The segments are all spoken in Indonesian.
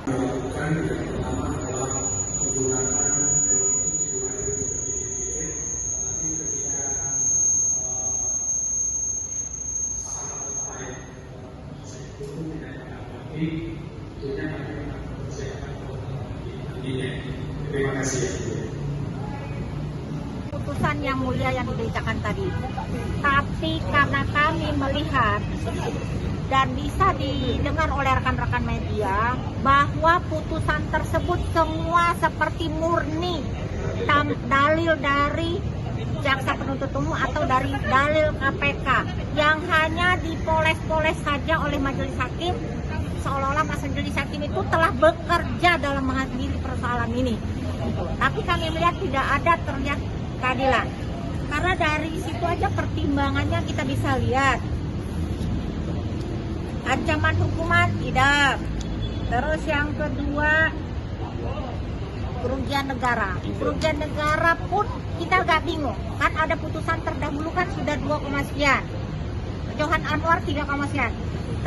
Melakukan yang pertama adalah menggunakan politik simulasi tapi ketika sangat baik itu tidak lagi tentunya kami akan mempersiapkan nantinya. Terima kasih. Putusan yang mulia yang diberitakan tadi, tapi karena kami melihat dan bisa didengar oleh rekan-rekan media bahwa putusan tersebut semua seperti murni dalil dari jaksa penuntut umum atau dari dalil KPK yang hanya dipoles-poles saja oleh majelis hakim, seolah-olah majelis hakim itu telah bekerja dalam mengadili persoalan ini. Tapi kami melihat tidak ada terlihat keadilan, karena dari situ aja pertimbangannya kita bisa lihat. Ancaman hukuman tidak. Terus yang kedua, kerugian negara. Kerugian negara pun kita agak bingung. Kan ada putusan terdahulu kan sudah 2, sekian. Johan Anwar 3, sekian.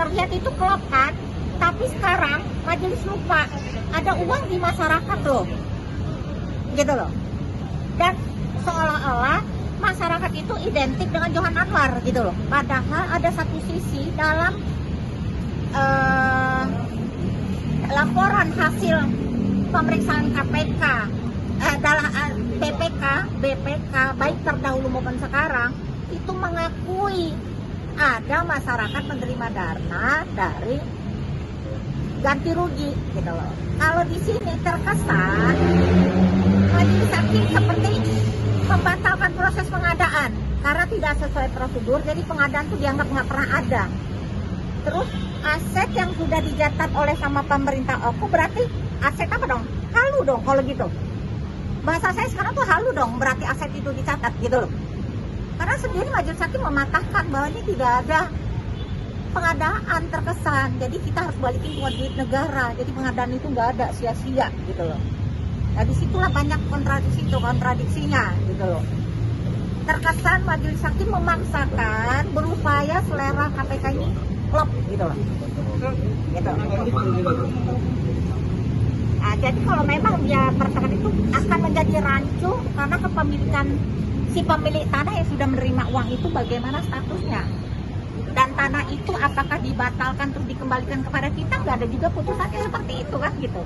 Terlihat itu klop kan? Tapi sekarang majelis lupa ada uang di masyarakat loh. Gitu loh. Dan seolah-olah masyarakat itu identik dengan Johan Anwar gitu loh. Padahal ada satu sisi dalam laporan hasil pemeriksaan KPK, BPK baik terdahulu maupun sekarang itu mengakui ada masyarakat menerima dana dari ganti rugi gitu loh. Kalau di sini terkesan majelis hakim seperti membatalkan proses pengadaan karena tidak sesuai prosedur, jadi pengadaan itu dianggap nggak pernah ada. Terus aset yang sudah dicatat oleh sama pemerintah OKU berarti aset apa dong? Halu dong kalau gitu. Bahasa saya sekarang tuh halu dong, berarti aset itu dicatat gitu loh. Karena sendiri majelis hakim mematahkan bahwa ini tidak ada pengadaan terkesan. Jadi kita harus balikin uang duit negara. Jadi pengadaan itu nggak ada, sia-sia gitu loh. Nah disitulah banyak kontradiksinya gitu loh. Terkesan majelis hakim memaksakan berupaya selera KPK ini klop gitu loh. Gitu. Nah, jadi kalau memang dia pertengahan itu akan menjadi rancu karena kepemilikan si pemilik tanah yang sudah menerima uang itu bagaimana statusnya, dan tanah itu apakah dibatalkan terus dikembalikan kepada kita, nggak ada juga putusannya seperti itu kan gitu.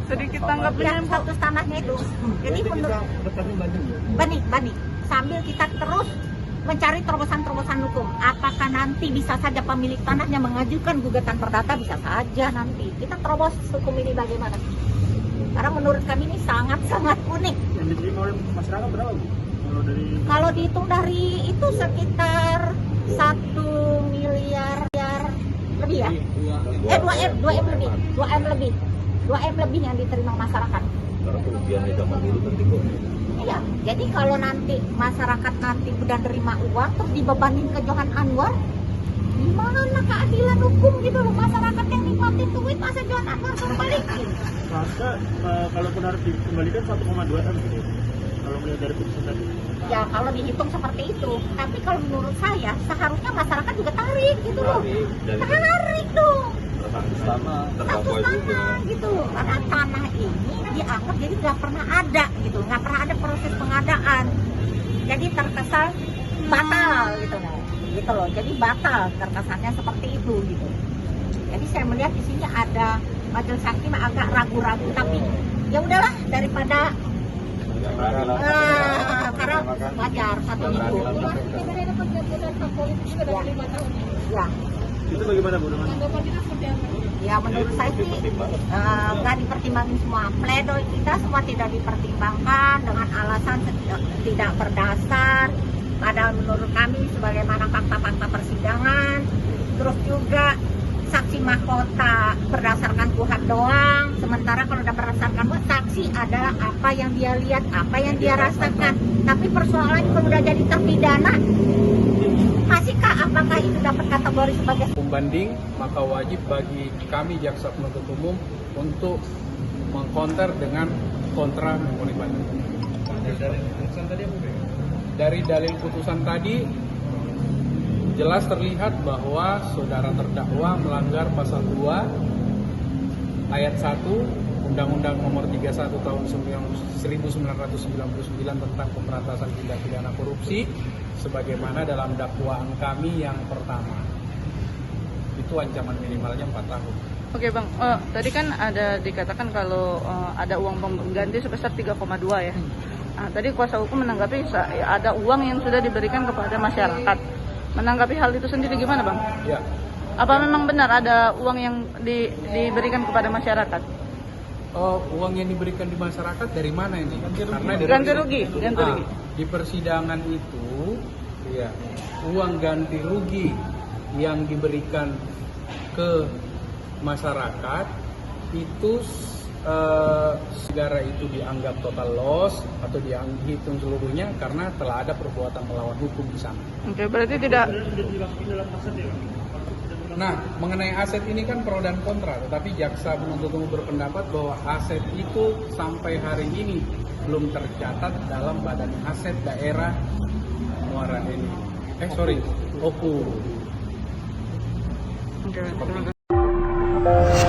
Sedikit tanggapnya Status tanahnya itu. Jadi menurut banding sambil kita terus mencari terobosan-terobosan hukum. Apakah nanti bisa saja pemilik tanahnya mengajukan gugatan perdata, bisa saja nanti. Kita terobos hukum ini bagaimana? Karena menurut kami ini sangat-sangat unik. Yang diterima oleh masyarakat berapa, Bu? Kalau dihitung dari itu sekitar 1 miliar lebih ya? 2 M lebih yang diterima masyarakat. Karena kerugiannya zaman dulu kan tiga. Iya, jadi kalau nanti masyarakat nanti udah nerima uang terus dibebanin ke Johan Anwar, gimana keadilan hukum gitu loh? Masyarakat yang nikmatin duit masa Johan Anwar suruh balikin? Maka kalaupun harus dikembalikan 1,2 M gitu. Kalau melihat dari putusan tadi. Ya kalau dihitung seperti itu, tapi kalau menurut saya seharusnya masyarakat juga tarik gitu loh. Tarik dong. Status tanah, terdakwa juga. Tanah gitu loh, karena tanah ini dianggap jadi nggak pernah ada gitu, nggak pernah ada proses pengadaan, jadi terkesan batal gitu loh, jadi batal terkesannya seperti itu gitu. Jadi saya melihat di sini ada majelis hakim agak ragu-ragu, tapi ya udahlah daripada karena wajar 1 minggu. Ya. Itu bagaimana, Bu? Ya menurut saya sih nggak dipertimbangkan semua. Pledoi kita semua tidak dipertimbangkan dengan alasan tidak berdasar. Padahal menurut kami sebagaimana fakta-fakta persidangan, terus juga saksi mahkota berdasarkan Tuhan doang. Sementara kalau udah berdasarkan saksi adalah apa yang dia lihat, apa yang dia rasakan. Tapi persoalannya kalau udah jadi terpidana, masihkah apakah itu dapat kategori sebagai pembanding, maka wajib bagi kami jaksa penuntut umum untuk mengkonter dengan kontra memori banding. Dari dalil putusan tadi jelas terlihat bahwa saudara terdakwa melanggar pasal 2 ayat 1 Undang-Undang Nomor 31 Tahun 1999 tentang pemberantasan tindak pidana korupsi sebagaimana dalam dakwaan kami yang pertama. Itu ancaman minimalnya 4 tahun. Oke Bang, tadi kan ada dikatakan kalau ada uang pengganti sebesar 3,2 ya. Nah, tadi kuasa hukum menanggapi ada uang yang sudah diberikan kepada masyarakat. Menanggapi hal itu sendiri gimana Bang? Ya. Apa memang benar ada uang yang diberikan kepada masyarakat? Uang yang diberikan di masyarakat dari mana ini? Karena ganti rugi. Di persidangan itu, ya, uang ganti rugi yang diberikan ke masyarakat itu negara itu dianggap total loss atau dihitung seluruhnya karena telah ada perbuatan melawan hukum di sana. Oke, berarti tidak. Nah, mengenai aset ini kan pro dan kontra, tetapi jaksa penuntut umum berpendapat bahwa aset itu sampai hari ini belum tercatat dalam Badan Aset Daerah Muara Enim. OPU. Oke, terima kasih.